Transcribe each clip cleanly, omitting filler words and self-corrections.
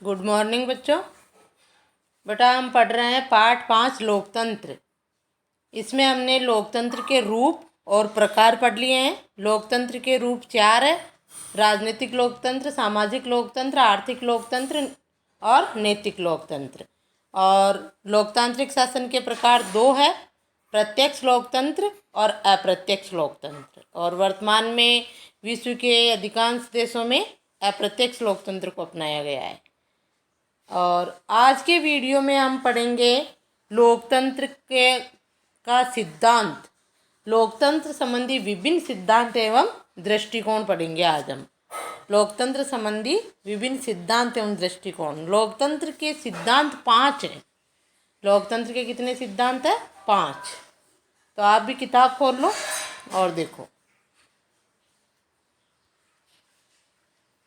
Good morning बच्चों। बेटा हम पढ़ रहे हैं पाठ 5 लोकतंत्र। इसमें हमने लोकतंत्र के रूप और प्रकार पढ़ लिए हैं। लोकतंत्र के रूप 4 है: राजनीतिक लोकतंत्र, सामाजिक लोकतंत्र, आर्थिक लोकतंत्र और नैतिक लोकतंत्र। और लोकतांत्रिक शासन के प्रकार 2 है: प्रत्यक्ष लोकतंत्र और अप्रत्यक्ष लोकतंत्र। और वर्तमान में विश्व के अधिकांश देशों में अप्रत्यक्ष लोकतंत्र को अपनाया गया है। और आज के वीडियो में हम पढ़ेंगे लोकतंत्र का सिद्धांत, लोकतंत्र संबंधी विभिन्न सिद्धांत एवं दृष्टिकोण पढ़ेंगे। आज हम लोकतंत्र संबंधी विभिन्न सिद्धांत एवं दृष्टिकोण। लोकतंत्र के सिद्धांत 5 हैं। लोकतंत्र के कितने सिद्धांत है? 5। तो आप भी किताब खोल लो और देखो।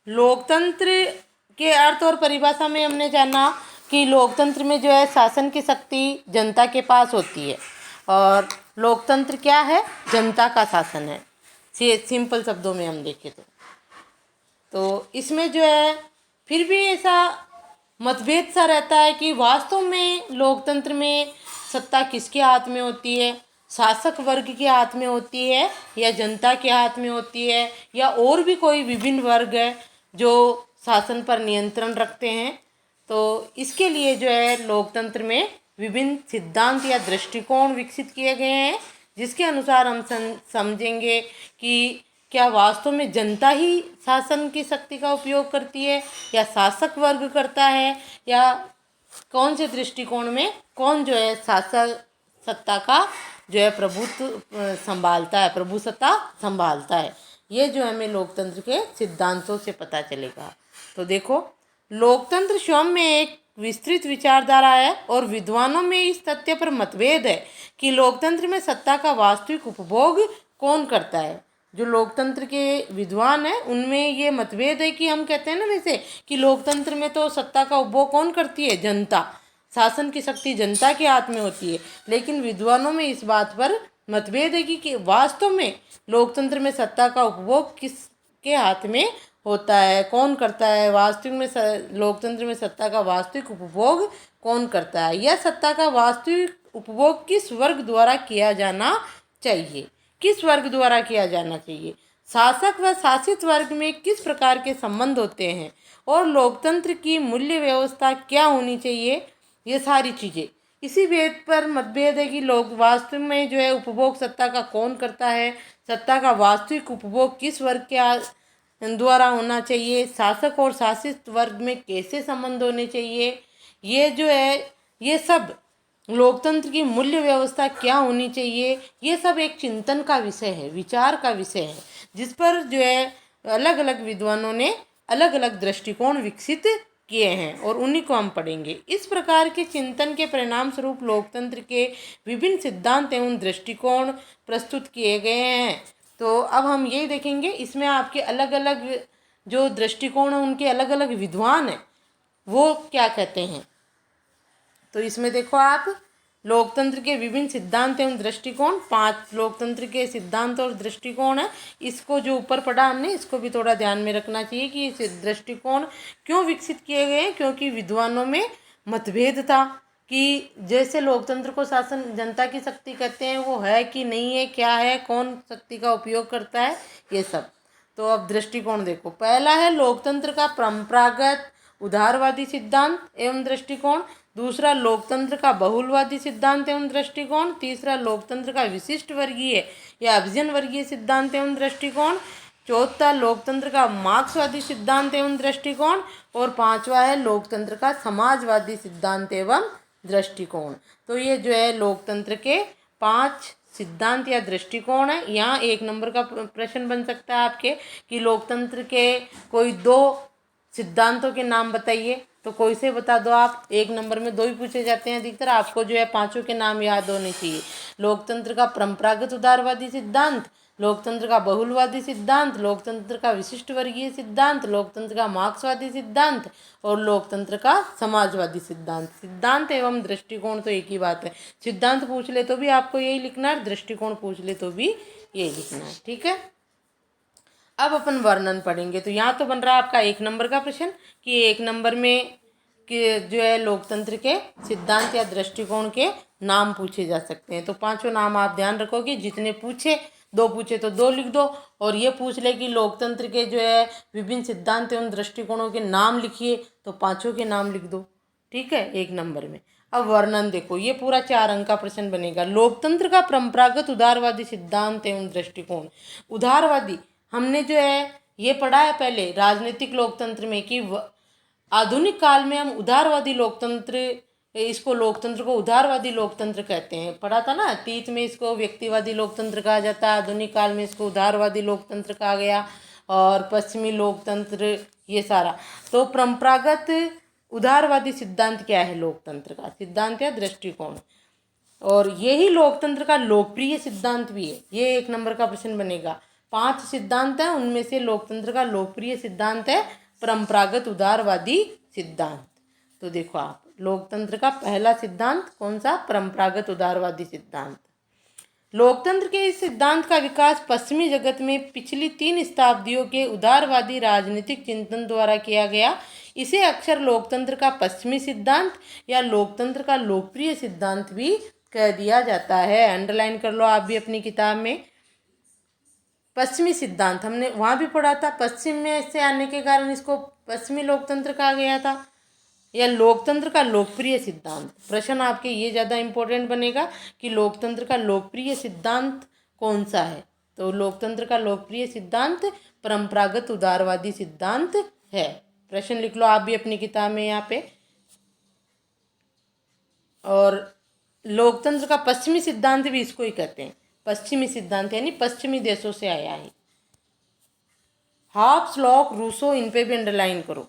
लोकतंत्र के अर्थ और परिभाषा में हमने जाना कि लोकतंत्र में जो है शासन की शक्ति जनता के पास होती है। और लोकतंत्र क्या है? जनता का शासन है। सिंपल शब्दों में हम देखें तो इसमें जो है फिर भी ऐसा मतभेद सा रहता है कि वास्तव में लोकतंत्र में सत्ता किसके हाथ में होती है? शासक वर्ग के हाथ में होती है या जनता के हाथ में होती है, या और भी कोई विभिन्न वर्ग है जो शासन पर नियंत्रण रखते हैं? तो इसके लिए जो है लोकतंत्र में विभिन्न सिद्धांत या दृष्टिकोण विकसित किए गए हैं, जिसके अनुसार हम समझेंगे कि क्या वास्तव में जनता ही शासन की शक्ति का उपयोग करती है या शासक वर्ग करता है, या कौन से दृष्टिकोण में कौन जो है शासक सत्ता का जो है प्रभुत्व संभालता है, प्रभु सत्ता संभालता है। ये जो हमें लोकतंत्र के सिद्धांतों से पता चलेगा। तो देखो, लोकतंत्र स्वयं में एक विस्तृत विचारधारा है और विद्वानों में इस तथ्य पर मतभेद है कि लोकतंत्र में सत्ता का वास्तविक उपभोग कौन करता है। जो लोकतंत्र के विद्वान हैं उनमें ये मतभेद है कि हम कहते हैं ना वैसे कि लोकतंत्र में तो सत्ता का उपभोग कौन करती है? जनता। शासन की शक्ति जनता के हाथ में होती है। लेकिन विद्वानों में इस बात पर मतभेद है कि वास्तव में लोकतंत्र में सत्ता का उपभोग किसके हाथ में होता है, कौन करता है? वास्तविक में लोकतंत्र में सत्ता का वास्तविक उपभोग कौन करता है, यह सत्ता का वास्तविक उपभोग किस वर्ग द्वारा किया जाना चाहिए? किस वर्ग द्वारा किया जाना चाहिए? शासक व शासित वर्ग में किस प्रकार के संबंध होते हैं और लोकतंत्र की मूल्य व्यवस्था क्या होनी चाहिए? ये सारी चीज़ें इसी भेद पर मतभेद है कि लोग वास्तव में जो है उपभोग सत्ता का कौन करता है, सत्ता का वास्तविक उपभोग किस वर्ग के द्वारा होना चाहिए, शासक और शासित वर्ग में कैसे संबंध होने चाहिए, ये जो है ये सब लोकतंत्र की मूल्य व्यवस्था क्या होनी चाहिए, ये सब एक चिंतन का विषय है, विचार का विषय है, जिस पर जो है अलग अलग विद्वानों ने अलग अलग दृष्टिकोण विकसित किए हैं और उन्हीं को हम पढ़ेंगे। इस प्रकार के चिंतन के परिणाम स्वरूप लोकतंत्र के विभिन्न सिद्धांत एवं दृष्टिकोण प्रस्तुत किए गए हैं। तो अब हम यही देखेंगे, इसमें आपके अलग अलग जो दृष्टिकोण हैं उनके अलग अलग विद्वान हैं वो क्या कहते हैं। तो इसमें देखो आप, लोकतंत्र के विभिन्न सिद्धांत एवं दृष्टिकोण 5 लोकतंत्र के सिद्धांत और दृष्टिकोण है। इसको जो ऊपर पढ़ा हमने इसको भी थोड़ा ध्यान में रखना चाहिए कि ये दृष्टिकोण क्यों विकसित किए गए हैं, क्योंकि विद्वानों में मतभेद था कि जैसे लोकतंत्र को शासन जनता की शक्ति कहते हैं वो है कि नहीं है, क्या है, कौन शक्ति का उपयोग करता है, ये सब। तो अब दृष्टिकोण देखो, पहला है लोकतंत्र का परंपरागत उदारवादी सिद्धांत एवं दृष्टिकोण। दूसरा लोकतंत्र का बहुलवादी सिद्धांत एवं दृष्टिकोण। तीसरा लोकतंत्र का विशिष्ट वर्गीय या अभिजन वर्गीय सिद्धांत एवं दृष्टिकोण। चौथा लोकतंत्र का मार्क्सवादी सिद्धांत एवं दृष्टिकोण। और 5वां है लोकतंत्र का समाजवादी सिद्धांत एवं दृष्टिकोण। तो ये जो है लोकतंत्र के 5 सिद्धांत या दृष्टिकोण है। यहाँ 1 नंबर का प्रश्न बन सकता है आपके कि लोकतंत्र के कोई 2 सिद्धांतों के नाम बताइए, तो कोई से बता दो आप। 1 नंबर में 2 ही पूछे जाते हैं अधिकतर, आपको जो है 5 के नाम याद होने चाहिए। लोकतंत्र का परंपरागत उदारवादी सिद्धांत, लोकतंत्र का बहुलवादी सिद्धांत, लोकतंत्र का विशिष्ट वर्गीय सिद्धांत, लोकतंत्र का मार्क्सवादी सिद्धांत और लोकतंत्र का समाजवादी सिद्धांत। सिद्धांत एवं दृष्टिकोण तो एक ही बात है। सिद्धांत पूछ ले तो भी आपको यही लिखना है, दृष्टिकोण पूछ ले तो भी यही लिखना है, ठीक है। अब अपन वर्णन पढ़ेंगे। तो यहाँ तो बन रहा है आपका 1 नंबर का प्रश्न कि 1 नंबर में कि जो है लोकतंत्र के सिद्धांत या दृष्टिकोण के नाम पूछे जा सकते हैं। तो 5 नाम आप ध्यान रखोगे, जितने पूछे 2 पूछे तो 2 लिख दो, और ये पूछ ले कि लोकतंत्र के जो है विभिन्न सिद्धांत एवं दृष्टिकोणों के नाम लिखिए, तो 5 के नाम लिख दो। ठीक है, 1 नंबर में। अब वर्णन देखो, ये पूरा 4 अंक का प्रश्न बनेगा। लोकतंत्र का परंपरागत उदारवादी सिद्धांत एवं दृष्टिकोण। उदारवादी हमने जो है ये पढ़ा है पहले राजनीतिक लोकतंत्र में कि आधुनिक काल में हम उदारवादी लोकतंत्र, इसको लोकतंत्र को उदारवादी लोकतंत्र कहते हैं। पढ़ा था ना, अतीत में इसको व्यक्तिवादी लोकतंत्र कहा जाता है, आधुनिक काल में इसको उदारवादी लोकतंत्र कहा गया, और पश्चिमी लोकतंत्र, ये सारा। तो परंपरागत उदारवादी सिद्धांत क्या है? लोकतंत्र का सिद्धांत या दृष्टिकोण, और यही लोकतंत्र का लोकप्रिय सिद्धांत भी है। ये 1 नंबर का प्रश्न बनेगा। 5 सिद्धांत हैं, उनमें से लोकतंत्र का लोकप्रिय सिद्धांत है परंपरागत उदारवादी सिद्धांत। तो देखो आप, लोकतंत्र का पहला सिद्धांत कौन सा? परंपरागत उदारवादी सिद्धांत। लोकतंत्र के इस सिद्धांत का विकास पश्चिमी जगत में पिछली 3 शताब्दियों के उदारवादी राजनीतिक चिंतन द्वारा किया गया। इसे अक्सर लोकतंत्र का पश्चिमी सिद्धांत या लोकतंत्र का लोकप्रिय सिद्धांत भी कह दिया जाता है। अंडरलाइन कर लो आप भी अपनी किताब में। पश्चिमी सिद्धांत हमने वहाँ भी पढ़ा था, पश्चिम में से आने के कारण इसको पश्चिमी लोकतंत्र कहा गया था, या लोकतंत्र का लोकप्रिय सिद्धांत। प्रश्न आपके ये ज़्यादा इम्पोर्टेंट बनेगा कि लोकतंत्र का लोकप्रिय सिद्धांत कौन सा है? तो लोकतंत्र का लोकप्रिय सिद्धांत परंपरागत उदारवादी सिद्धांत है। प्रश्न लिख लो आप भी अपनी किताब में यहाँ पे। और लोकतंत्र का पश्चिमी सिद्धांत भी इसको ही कहते हैं। पश्चिमी सिद्धांत यानी पश्चिमी देशों से आया है। हॉब्स, लॉक, रूसो, इन पे भी अंडरलाइन करो।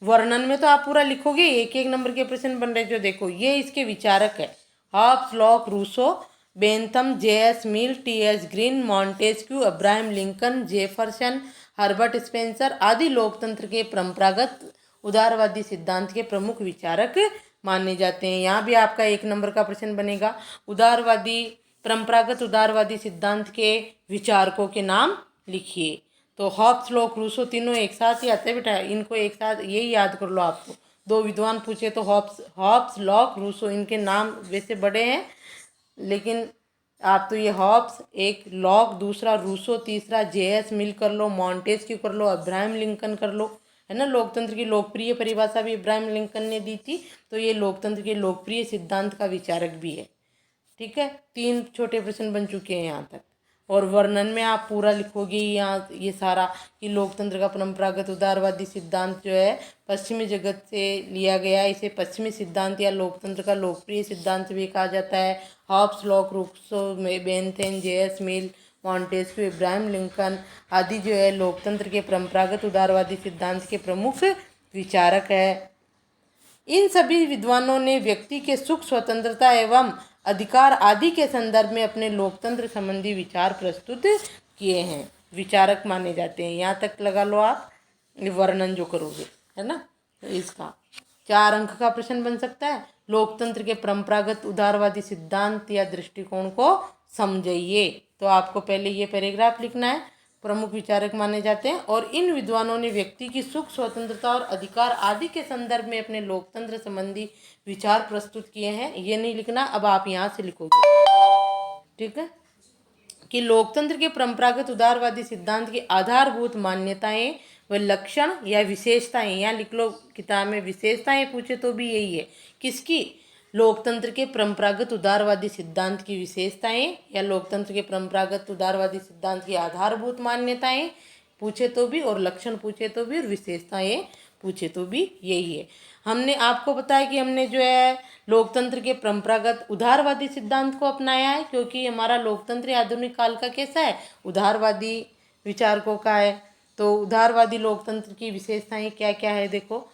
वर्णन में तो आप पूरा लिखोगे, 1 नंबर के प्रश्न बन रहे। जो देखो, ये इसके विचारक है। Hobbes, Locke, Rousseau, Bentham, J.S. Mill, T.S. Green, Montesquieu, Abraham Lincoln, Jefferson, Herbert Spencer आदि लोकतंत्र के परंपरागत उदारवादी सिद्धांत के प्रमुख विचारक माने जाते हैं। यहाँ भी आपका 1 नंबर का प्रश्न बनेगा। परंपरागत उदारवादी सिद्धांत के विचारकों के नाम लिखिए। तो हॉब्स, लॉक, रूसो तीनों एक साथ ही आते हैं बेटा, इनको एक साथ यही याद कर लो आपको। 2 विद्वान पूछे तो हॉब्स, लॉक, रूसो, इनके नाम वैसे बड़े हैं, लेकिन आप तो ये हॉब्स एक, लॉक दूसरा, रूसो तीसरा, J.S. मिल कर लो, मॉन्टेस्क्यू कर लो, अब्राहम लिंकन कर लो, है ना। लोकतंत्र की लोकप्रिय परिभाषा भी अब्राहम लिंकन ने दी थी, तो ये लोकतंत्र के लोकप्रिय सिद्धांत का विचारक भी है। ठीक है, 3 छोटे प्रश्न बन चुके हैं यहाँ तक। और वर्णन में आप पूरा लिखोगे यहाँ ये सारा कि लोकतंत्र का परंपरागत उदारवादी सिद्धांत जो है पश्चिमी जगत से लिया गया, इसे पश्चिमी सिद्धांत या लोकतंत्र का लोकप्रिय सिद्धांत भी कहा जाता है। Hobbes, Locke, Rousseau, Bentham, J.S. Mill, Montesquieu, Abraham Lincoln आदि जो है लोकतंत्र के परंपरागत उदारवादी सिद्धांत के प्रमुख विचारक है। इन सभी विद्वानों ने व्यक्ति के सुख, स्वतंत्रता एवं अधिकार आदि के संदर्भ में अपने लोकतंत्र संबंधी विचार प्रस्तुत किए हैं, विचारक माने जाते हैं। यहाँ तक लगा लो आप वर्णन जो करोगे, है ना। तो इसका 4 अंक का प्रश्न बन सकता है। लोकतंत्र के परंपरागत उदारवादी सिद्धांत या दृष्टिकोण को समझिए। तो आपको पहले ये पैराग्राफ लिखना है, प्रमुख विचारक माने जाते हैं, और इन विद्वानों ने व्यक्ति की सुख, स्वतंत्रता और अधिकार आदि के संदर्भ में अपने लोकतंत्र संबंधी विचार प्रस्तुत किए हैं। ये नहीं लिखना, अब आप यहाँ से लिखोगे। ठीक है, कि लोकतंत्र के परंपरागत उदारवादी सिद्धांत की आधारभूत मान्यताएं व लक्षण या विशेषताएं, यहाँ लिख लो किताब में। विशेषताएं पूछे तो भी यही है, किसकी? लोकतंत्र के परंपरागत उदारवादी सिद्धांत की विशेषताएं या लोकतंत्र के परंपरागत उदारवादी सिद्धांत की आधारभूत मान्यताएं पूछे तो भी, और लक्षण पूछे तो भी, और विशेषताएं पूछे तो भी यही है। हमने आपको बताया कि हमने जो है लोकतंत्र के परंपरागत उदारवादी सिद्धांत को अपनाया है, क्योंकि हमारा लोकतंत्र आधुनिक काल का कैसा है? उदारवादी विचारकों का है। तो उदारवादी लोकतंत्र की विशेषताएं क्या क्या है देखो,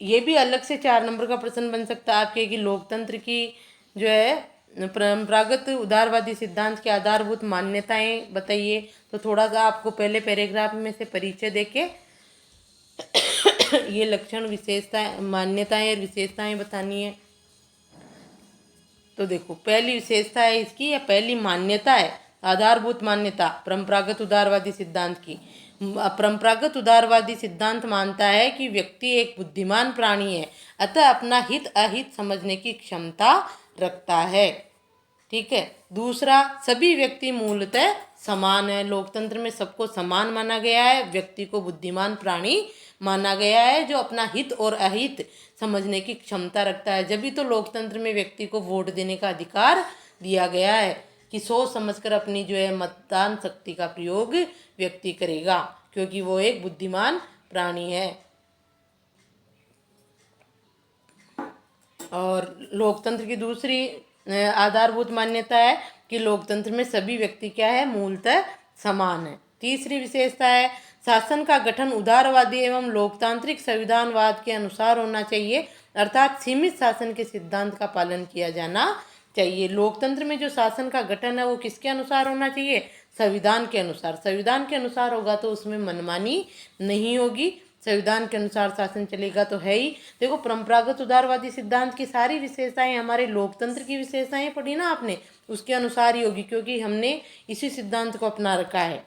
ये भी अलग से 4 नंबर का प्रश्न बन सकता है आपके, कि लोकतंत्र की जो है परंपरागत उदारवादी सिद्धांत की आधारभूत मान्यताएं बताइए। तो थोड़ा सा आपको पहले पैराग्राफ में से परिचय देके ये लक्षण, विशेषताएं, मान्यताएं और विशेषताएं बतानी है। तो देखो, पहली विशेषता है इसकी, या पहली मान्यता है आधारभूत मान्यता परंपरागत उदारवादी सिद्धांत की। परंपरागत उदारवादी सिद्धांत मानता है कि व्यक्ति एक बुद्धिमान प्राणी है, अतः अपना हित अहित समझने की क्षमता रखता है। ठीक है। दूसरा, सभी व्यक्ति मूलतः समान है। लोकतंत्र में सबको समान माना गया है, व्यक्ति को बुद्धिमान प्राणी माना गया है जो अपना हित और अहित समझने की क्षमता रखता है। जब भी तो लोकतंत्र में व्यक्ति को वोट देने का अधिकार दिया गया है कि सोच समझकर अपनी जो है मतदान शक्ति का प्रयोग व्यक्ति करेगा, क्योंकि वो एक बुद्धिमान प्राणी है। और लोकतंत्र की दूसरी आधारभूत मान्यता है कि लोकतंत्र में सभी व्यक्ति क्या है, मूलतः समान है। तीसरी विशेषता है, शासन का गठन उदारवादी एवं लोकतांत्रिक संविधानवाद के अनुसार होना चाहिए, अर्थात सीमित शासन के सिद्धांत का पालन किया जाना चाहिए। लोकतंत्र में जो शासन का गठन है वो किसके अनुसार होना चाहिए, संविधान के अनुसार। संविधान के अनुसार होगा तो उसमें मनमानी नहीं होगी, संविधान के अनुसार शासन चलेगा तो है ही। देखो, परंपरागत उदारवादी सिद्धांत की सारी विशेषताएं हमारे लोकतंत्र की विशेषताएं पढ़ी ना आपने, उसके अनुसार ही होगी, क्योंकि हमने इसी सिद्धांत को अपना रखा है।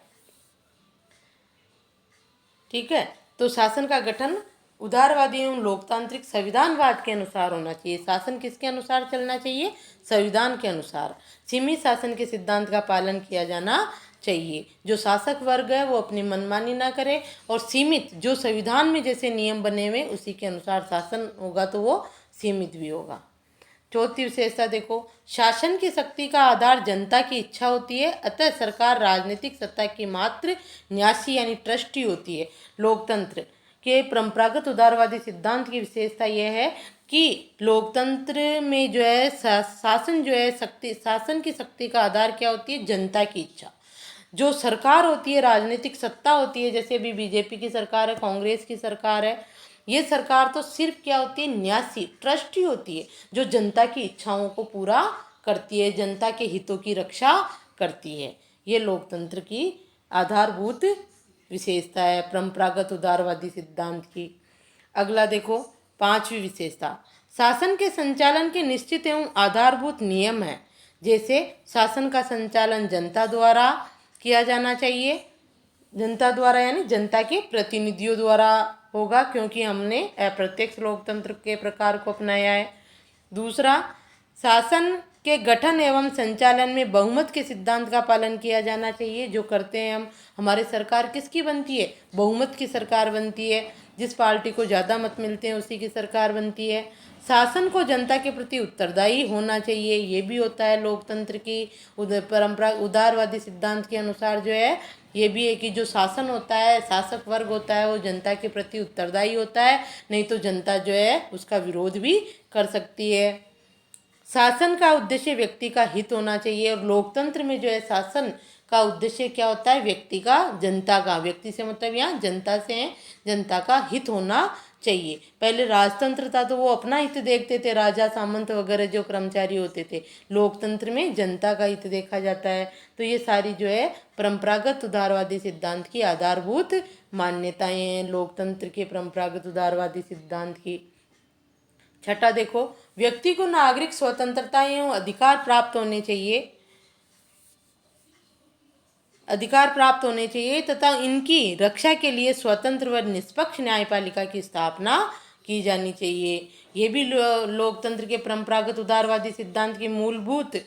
ठीक है। तो शासन का गठन उदारवादी एवं लोकतांत्रिक संविधानवाद के अनुसार होना चाहिए। शासन किसके अनुसार चलना चाहिए, संविधान के अनुसार। सीमित शासन के सिद्धांत का पालन किया जाना चाहिए। जो शासक वर्ग है वो अपनी मनमानी ना करे, और सीमित जो संविधान में जैसे नियम बने हुए उसी के अनुसार शासन होगा तो वो सीमित भी होगा। चौथी विशेषता देखो, शासन की शक्ति का आधार जनता की इच्छा होती है, अतः सरकार राजनीतिक सत्ता की मात्र न्यासी यानी ट्रस्टी होती है। लोकतंत्र के परंपरागत उदारवादी सिद्धांत की विशेषता यह है कि लोकतंत्र में जो है शासन जो है शासन की शक्ति का आधार क्या होती है, जनता की इच्छा। जो सरकार होती है, राजनीतिक सत्ता होती है, जैसे अभी बीजेपी की सरकार है, कांग्रेस की सरकार है, ये सरकार तो सिर्फ क्या होती है, न्यासी ट्रस्टी होती है, जो जनता की इच्छाओं को पूरा करती है, जनता के हितों की रक्षा करती है। ये लोकतंत्र की आधारभूत विशेषता है परंपरागत उदारवादी सिद्धांत की। अगला देखो, पांचवी विशेषता, शासन के संचालन के निश्चित एवं आधारभूत नियम है। जैसे शासन का संचालन जनता द्वारा किया जाना चाहिए, जनता द्वारा यानी जनता के प्रतिनिधियों द्वारा होगा, क्योंकि हमने अप्रत्यक्ष लोकतंत्र के प्रकार को अपनाया है। दूसरा, शासन के गठन एवं संचालन में बहुमत के सिद्धांत का पालन किया जाना चाहिए। जो करते हैं हम, हमारी सरकार किसकी बनती है, बहुमत की सरकार बनती है, जिस पार्टी को ज़्यादा मत मिलते हैं उसी की सरकार बनती है। शासन को जनता के प्रति उत्तरदायी होना चाहिए, ये भी होता है लोकतंत्र की परंपरा उदारवादी सिद्धांत के अनुसार। जो है ये भी है कि जो शासन होता है, शासक वर्ग होता है, वो जनता के प्रति उत्तरदायी होता है, नहीं तो जनता जो है उसका विरोध भी कर सकती है। शासन का उद्देश्य व्यक्ति का हित होना चाहिए, और लोकतंत्र में जो है शासन का उद्देश्य क्या होता है, व्यक्ति का, जनता का। व्यक्ति से मतलब यहाँ जनता से है, जनता का हित होना चाहिए। पहले राजतंत्र था तो वो अपना हित देखते थे, राजा सामंत वगैरह जो कर्मचारी होते थे। लोकतंत्र में जनता का हित देखा जाता है। तो ये सारी जो है परंपरागत उदारवादी सिद्धांत की आधारभूत मान्यताएं हैं, लोकतंत्र के परंपरागत उदारवादी सिद्धांत की। छठा देखो, व्यक्ति को नागरिक स्वतंत्रता एवं अधिकार प्राप्त होने चाहिए तथा इनकी रक्षा के लिए स्वतंत्र व निष्पक्ष न्यायपालिका की स्थापना की जानी चाहिए। ये भी लोकतंत्र के परंपरागत उदारवादी सिद्धांत की मूलभूत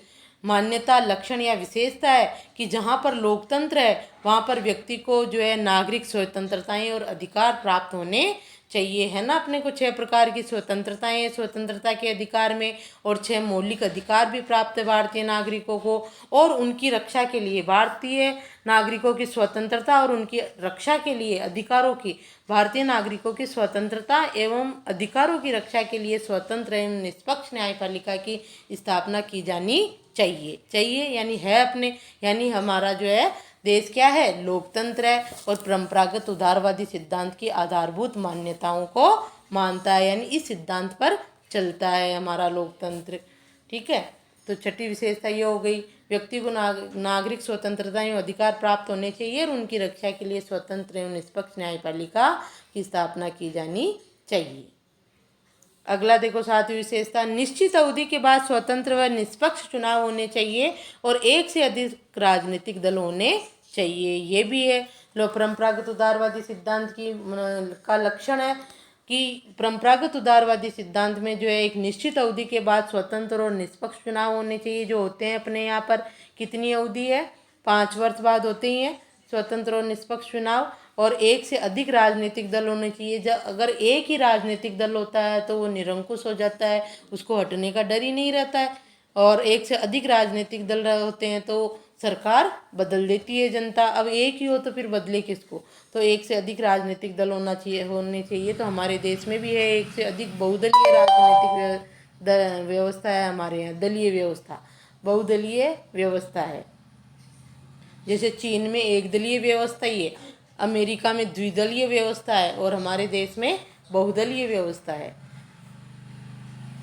मान्यता, लक्षण या विशेषता है कि जहाँ पर लोकतंत्र है वहाँ पर व्यक्ति को जो है नागरिक स्वतंत्रताएं और अधिकार प्राप्त होने चाहिए। है ना, अपने को 6 प्रकार की स्वतंत्रताएं, स्वतंत्रता के अधिकार में, और 6 मौलिक अधिकार भी प्राप्त है भारतीय नागरिकों को। और उनकी रक्षा के लिए, भारतीय नागरिकों की स्वतंत्रता और उनकी रक्षा के लिए अधिकारों की, भारतीय नागरिकों की स्वतंत्रता एवं अधिकारों की रक्षा के लिए स्वतंत्र एवं निष्पक्ष न्यायपालिका की स्थापना की जानी चाहिए यानी है अपने, यानी हमारा जो है देश क्या है, लोकतंत्र है, और परंपरागत उदारवादी सिद्धांत की आधारभूत मान्यताओं को मानता है, यानी इस सिद्धांत पर चलता है हमारा लोकतंत्र। ठीक है। तो छठी विशेषता ये हो गई, व्यक्ति को नागरिक स्वतंत्रता एवं अधिकार प्राप्त होने चाहिए और उनकी रक्षा के लिए स्वतंत्र एवं निष्पक्ष न्यायपालिका की स्थापना की जानी चाहिए। अगला देखो, सातवीं विशेषता, निश्चित अवधि के बाद स्वतंत्र व निष्पक्ष चुनाव होने चाहिए और एक से अधिक राजनीतिक दल होने चाहिए। ये भी है। लो, परंपरागत उदारवादी सिद्धांत का लक्षण है कि परंपरागत उदारवादी सिद्धांत में जो है एक निश्चित अवधि के बाद स्वतंत्र और निष्पक्ष चुनाव होने चाहिए। जो होते हैं अपने यहाँ पर कितनी अवधि है, 5 वर्ष बाद होते ही हैं स्वतंत्र और निष्पक्ष चुनाव, और एक से अधिक राजनीतिक दल होने चाहिए। जब अगर एक ही राजनीतिक दल होता है तो वो निरंकुश हो जाता है, उसको हटने का डर ही नहीं रहता है। और एक से अधिक राजनीतिक दल होते हैं तो सरकार बदल देती है जनता। अब एक ही हो तो फिर बदले किसको, तो एक से अधिक राजनीतिक दल होने चाहिए। तो हमारे देश में भी है, एक से अधिक बहुदलीय राजनीतिक व्यवस्था है हमारे यहाँ, दलीय व्यवस्था, बहुदलीय व्यवस्था है। जैसे चीन में एक दलीय व्यवस्था ही है, अमेरिका में द्विदलीय व्यवस्था है और हमारे देश में बहुदलीय व्यवस्था है।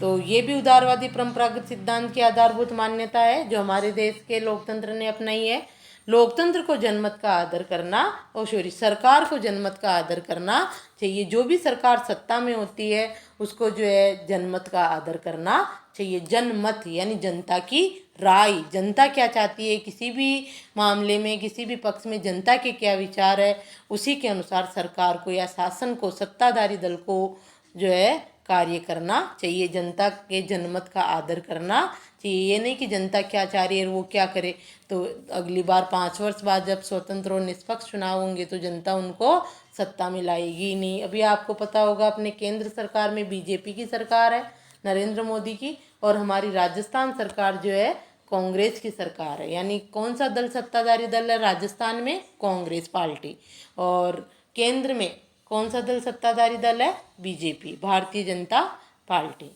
तो ये भी उदारवादी परंपरागत सिद्धांत की आधारभूत मान्यता है जो हमारे देश के लोकतंत्र ने अपनाई है। लोकतंत्र को जनमत का आदर करना, और सरकार को जनमत का आदर करना चाहिए। जो भी सरकार सत्ता में होती है उसको जो है जनमत का आदर करना चाहिए। जनमत यानी जनता की राय, जनता क्या चाहती है किसी भी मामले में, किसी भी पक्ष में जनता के क्या विचार है, उसी के अनुसार सरकार को या शासन को, सत्ताधारी दल को जो है कार्य करना चाहिए। जनता के जनमत का आदर करना चाहिए। ये नहीं कि जनता क्या चाह रही है वो क्या करे, तो अगली बार 5 वर्ष बाद जब स्वतंत्र और निष्पक्ष चुनाव होंगे तो जनता उनको सत्ता में लाएगी ही नहीं। अभी आपको पता होगा अपने केंद्र सरकार में बीजेपी की सरकार है, नरेंद्र मोदी की, और हमारी राजस्थान सरकार जो है कांग्रेस की सरकार है। यानी कौन सा दल सत्ताधारी दल है राजस्थान में? कांग्रेस पार्टी। और केंद्र में कौन सा दल सत्ताधारी दल है? BJP, Bharatiya Janata party.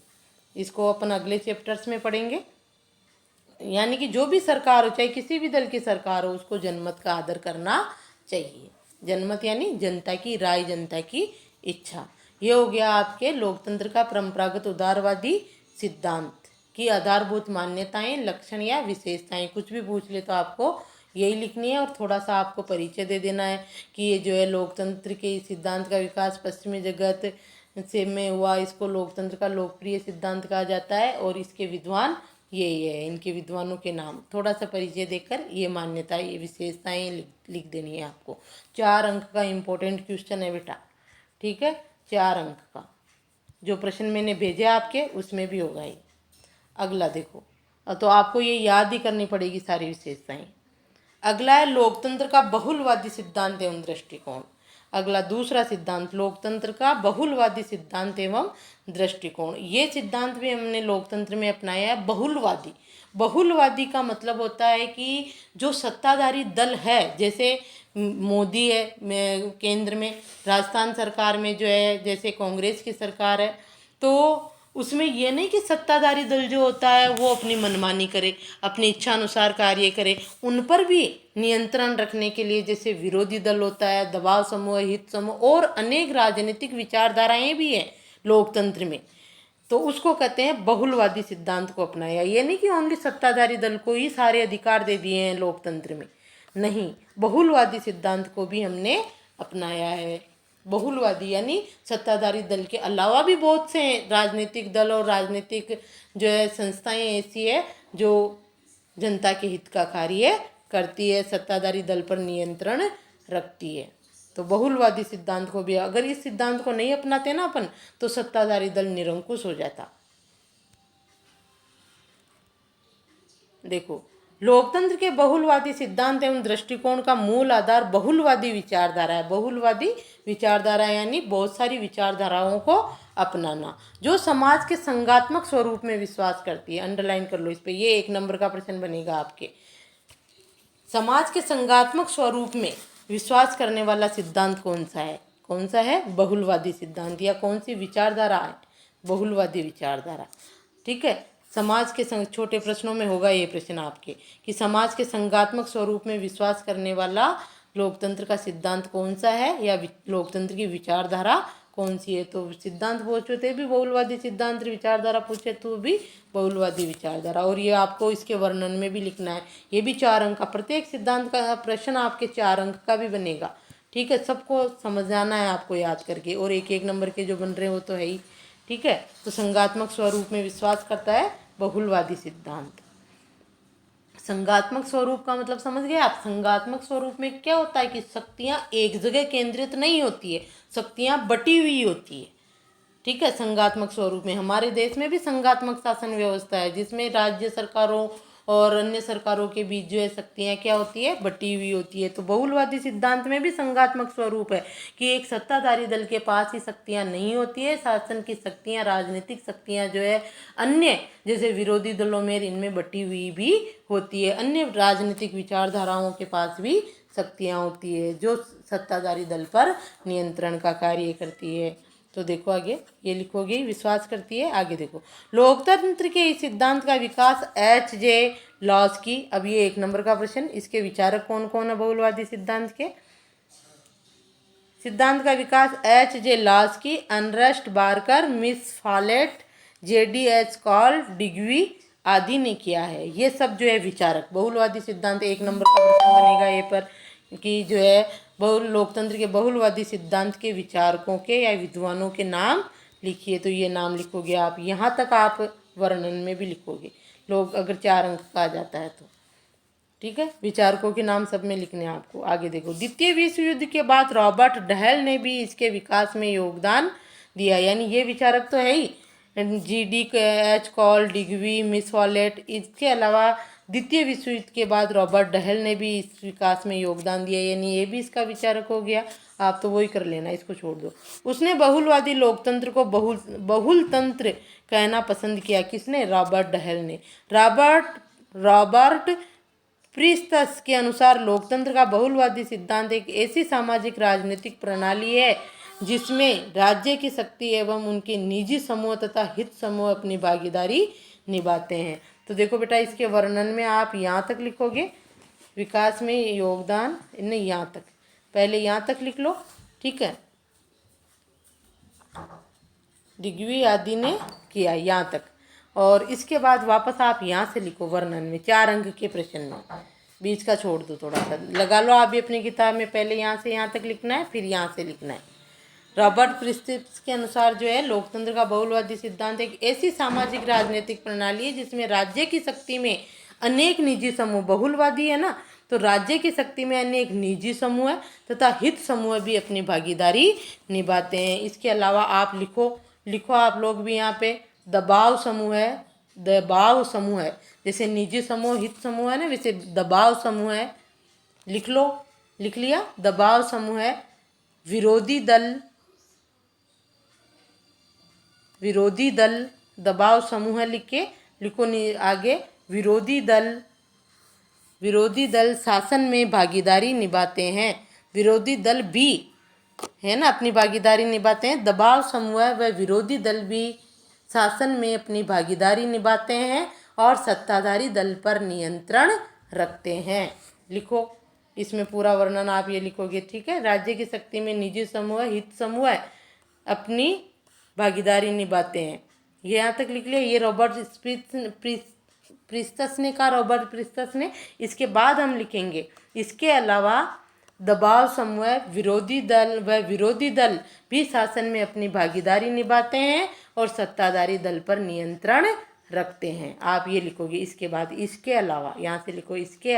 इसको अपन अगले चैप्टर्स में पढ़ेंगे। यानी कि जो भी सरकार हो, चाहे किसी भी दल की सरकार हो, उसको जनमत का आदर करना चाहिए। जनमत यानी जनता की राय, जनता की इच्छा। ये हो गया आपके लोकतंत्र का परंपरागत उदारवादी सिद्धांत की आधारभूत मान्यताएं, लक्षण या विशेषताएं। कुछ भी पूछ ले तो आपको यही लिखनी है, और थोड़ा सा आपको परिचय दे देना है कि ये जो है लोकतंत्र के सिद्धांत का विकास पश्चिमी जगत से में हुआ, इसको लोकतंत्र का लोकप्रिय सिद्धांत कहा जाता है, और इसके विद्वान ये है, इनके विद्वानों के नाम थोड़ा सा परिचय देकर ये मान्यता, ये विशेषताएं लिख देनी है आपको। 4 अंक का इम्पोर्टेंट क्वेश्चन है बेटा, ठीक है, 4 अंक का। जो प्रश्न मैंने भेजे आपके उसमें भी होगा ये। अगला देखो, तो आपको ये याद ही करनी पड़ेगी सारी विशेषताएं। अगला है लोकतंत्र का बहुलवादी सिद्धांत एवं दृष्टिकोण। अगला दूसरा सिद्धांत, लोकतंत्र का बहुलवादी सिद्धांत एवं दृष्टिकोण। ये सिद्धांत भी हमने लोकतंत्र में अपनाया है, बहुलवादी। बहुलवादी का मतलब होता है कि जो सत्ताधारी दल है, जैसे मोदी है केंद्र में, राजस्थान सरकार में जो है जैसे कांग्रेस की सरकार है, तो उसमें यह नहीं कि सत्ताधारी दल जो होता है वो अपनी मनमानी करे, अपनी इच्छा अनुसार कार्य करे। उन पर भी नियंत्रण रखने के लिए जैसे विरोधी दल होता है, दबाव समूह, हित समूह और अनेक राजनीतिक विचारधाराएं भी हैं लोकतंत्र में, तो उसको कहते हैं बहुलवादी सिद्धांत को अपनाया। ये नहीं कि ओनली सत्ताधारी दल को ही सारे अधिकार दे दिए हैं लोकतंत्र में, नहीं, बहुलवादी सिद्धांत को भी हमने अपनाया है। बहुलवादी यानी सत्ताधारी दल के अलावा भी बहुत से राजनीतिक दल और राजनीतिक जो है संस्थाएं ऐसी है जो जनता के हित का कार्य करती है, सत्ताधारी दल पर नियंत्रण रखती है। तो बहुलवादी सिद्धांत को भी, अगर इस सिद्धांत को नहीं अपनाते ना अपन, तो सत्ताधारी दल निरंकुश हो जाता। देखो, लोकतंत्र के बहुलवादी सिद्धांत एवं दृष्टिकोण का मूल आधार बहुलवादी विचारधारा है। बहुलवादी विचारधारा यानी बहुत सारी विचारधाराओं को अपनाना, जो समाज के संघात्मक स्वरूप में विश्वास करती है। अंडरलाइन कर लो इस पे, ये 1 नंबर का प्रश्न बनेगा आपके। समाज के संघात्मक स्वरूप में विश्वास करने वाला सिद्धांत कौन सा है? कौन सा है? बहुलवादी सिद्धांत। या कौन सी विचारधारा है? बहुलवादी विचारधारा। ठीक है, समाज के छोटे प्रश्नों में होगा ये प्रश्न आपके कि समाज के संघात्मक स्वरूप में विश्वास करने वाला लोकतंत्र का सिद्धांत कौन सा है, या लोकतंत्र की विचारधारा कौन सी है। तो सिद्धांत पूछे तो भी बहुलवादी सिद्धांत, विचारधारा पूछे तो भी बहुलवादी विचारधारा। और ये आपको इसके वर्णन में भी लिखना है। ये भी 4 अंक का, प्रत्येक सिद्धांत का प्रश्न आपके 4 अंक का भी बनेगा। ठीक है, सबको समझ आना है आपको याद करके, और 1-1 नंबर के जो बन रहे हैं वो तो है ही। ठीक है। तो संगात्मक स्वरूप में विश्वास करता है बहुलवादी सिद्धांत। संगात्मक स्वरूप का मतलब समझ गए आप। संगात्मक स्वरूप में क्या होता है कि शक्तियां एक जगह केंद्रित नहीं होती है, शक्तियां बटी हुई होती है। ठीक है। संघात्मक स्वरूप में हमारे देश में भी संघात्मक शासन व्यवस्था है, जिसमें राज्य सरकारों और अन्य सरकारों के बीच जो है शक्तियाँ क्या होती है, बटी हुई होती है। तो बहुलवादी सिद्धांत में भी संघात्मक स्वरूप है कि एक सत्ताधारी दल के पास ही शक्तियाँ नहीं होती है, शासन की शक्तियाँ, राजनीतिक शक्तियाँ जो है अन्य जैसे विरोधी दलों में इनमें बटी हुई भी होती है। अन्य राजनीतिक विचारधाराओं के पास भी शक्तियाँ होती है जो सत्ताधारी दल पर नियंत्रण का कार्य करती है। तो देखो आगे ये लिखोगे, विश्वास करती है। आगे देखो, लोकतंत्र के इस सिद्धांत का विकास H.J. लॉस्की। अब ये 1 नंबर का प्रश्न, इसके विचारक कौन कौन है बहुलवादी सिद्धांत के? सिद्धांत का विकास H.J. Laski, Ernest Barker, Miss Follett, J.D.H. Cole, डिग्वी आदि ने किया है। ये सब जो है विचारक बहुलवादी सिद्धांत 1 नंबर का प्रश्न बनेगा ये पर कि जो है लोकतंत्र के बहुलवादी सिद्धांत के विचारकों के या विद्वानों के नाम लिखिए। तो ये नाम लिखोगे आप, यहाँ तक आप वर्णन में भी लिखोगे लोग अगर 4 अंक का आ जाता है तो। ठीक है। विचारकों के नाम सब में लिखने हैं आपको। आगे देखो, द्वितीय विश्व युद्ध के बाद रॉबर्ट डहेल ने भी इसके विकास में योगदान दिया। यानी ये विचारक तो है ही, J.D.H. कॉल, डिग्वी, मिस वॉलेट। इसके अलावा द्वितीय विश्व युद्ध के बाद रॉबर्ट डहेल ने भी इस विकास में योगदान दिया, यानी ये भी इसका विचारक हो गया। आप तो वही कर लेना, इसको छोड़ दो। उसने बहुलवादी लोकतंत्र को बहुल तंत्र कहना पसंद किया। किसने? रॉबर्ट डहेल ने। रॉबर्ट प्रिस्तस के अनुसार लोकतंत्र का बहुलवादी सिद्धांत एक ऐसी सामाजिक राजनीतिक प्रणाली है जिसमें राज्य की शक्ति एवं उनके निजी समूह तथा हित समूह अपनी भागीदारी निभाते हैं। तो देखो बेटा, इसके वर्णन में आप यहाँ तक लिखोगे, विकास में योगदान, नहीं यहाँ तक, पहले यहाँ तक लिख लो। ठीक है। डिग्वी आदि ने किया यहाँ तक, और इसके बाद वापस आप यहाँ से लिखो वर्णन में 4 अंक के प्रश्न में। बीच का छोड़ दो, थोड़ा सा लगा लो आप भी अपनी किताब में। पहले यहाँ से यहाँ तक लिखना है, फिर यहाँ से लिखना है। रॉबर्ट प्रिस्टिप्स के अनुसार जो है लोकतंत्र का बहुलवादी सिद्धांत एक ऐसी सामाजिक राजनीतिक प्रणाली है जिसमें राज्य की शक्ति में अनेक निजी समूह, बहुलवादी है ना, तो राज्य की शक्ति में अनेक निजी समूह है तथा हित समूह भी अपनी भागीदारी निभाते हैं। इसके अलावा आप लिखो आप लोग भी यहाँ पे, दबाव समूह है। जैसे निजी समूह, हित समूह है ना, वैसे दबाव समूह है। लिख लो, लिख लिया। दबाव समूह है। विरोधी दल दबाव समूह है, लिख के लिखो आगे। विरोधी दल शासन में भागीदारी निभाते हैं। विरोधी दल भी है ना अपनी भागीदारी निभाते हैं। दबाव समूह है वह विरोधी दल भी शासन में अपनी भागीदारी निभाते हैं और सत्ताधारी दल पर नियंत्रण रखते हैं। लिखो, इसमें पूरा वर्णन आप ये लिखोगे। ठीक है। राज्य की शक्ति में निजी समूह, हित समूह अपनी भागीदारी निभाते हैं। ये यहाँ तक लिख लिया। ये प्रिस्तस ने कहा, रॉबर्ट प्रिस्तस ने। इसके बाद हम लिखेंगे, इसके अलावा दबाव समूह, विरोधी दल भी शासन में अपनी भागीदारी निभाते हैं और सत्ताधारी दल पर नियंत्रण रखते हैं। आप ये लिखोगे। इसके बाद इसके अलावा, यहाँ से लिखो, इसके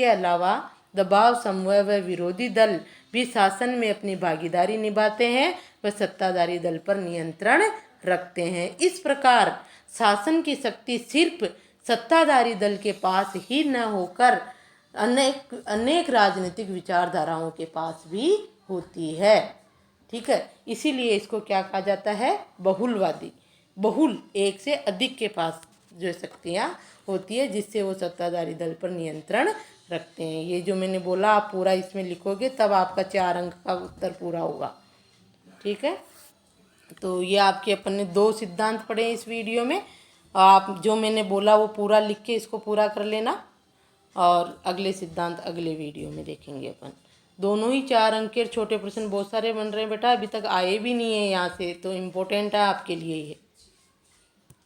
अलावा दबाव समूह व विरोधी दल भी शासन में अपनी भागीदारी निभाते हैं व सत्ताधारी दल पर नियंत्रण रखते हैं। इस प्रकार शासन की शक्ति सिर्फ सत्ताधारी दल के पास ही न होकर अनेक राजनीतिक विचारधाराओं के पास भी होती है। ठीक है। इसीलिए इसको क्या कहा जाता है? बहुलवादी। बहुल, एक से अधिक के पास जो शक्तियाँ होती है जिससे वो सत्ताधारी दल पर नियंत्रण रखते हैं। ये जो मैंने बोला आप पूरा इसमें लिखोगे, तब आपका 4 अंक का उत्तर पूरा होगा। ठीक है। तो ये आपके अपन ने 2 सिद्धांत पढ़े इस वीडियो में। आप जो मैंने बोला वो पूरा लिख के इसको पूरा कर लेना, और अगले सिद्धांत अगले वीडियो में देखेंगे अपन। दोनों ही 4 अंक के छोटे प्रश्न बहुत सारे बन रहे हैं बेटा, अभी तक आए भी नहीं है यहाँ से, तो इम्पोर्टेंट है आपके लिए ये।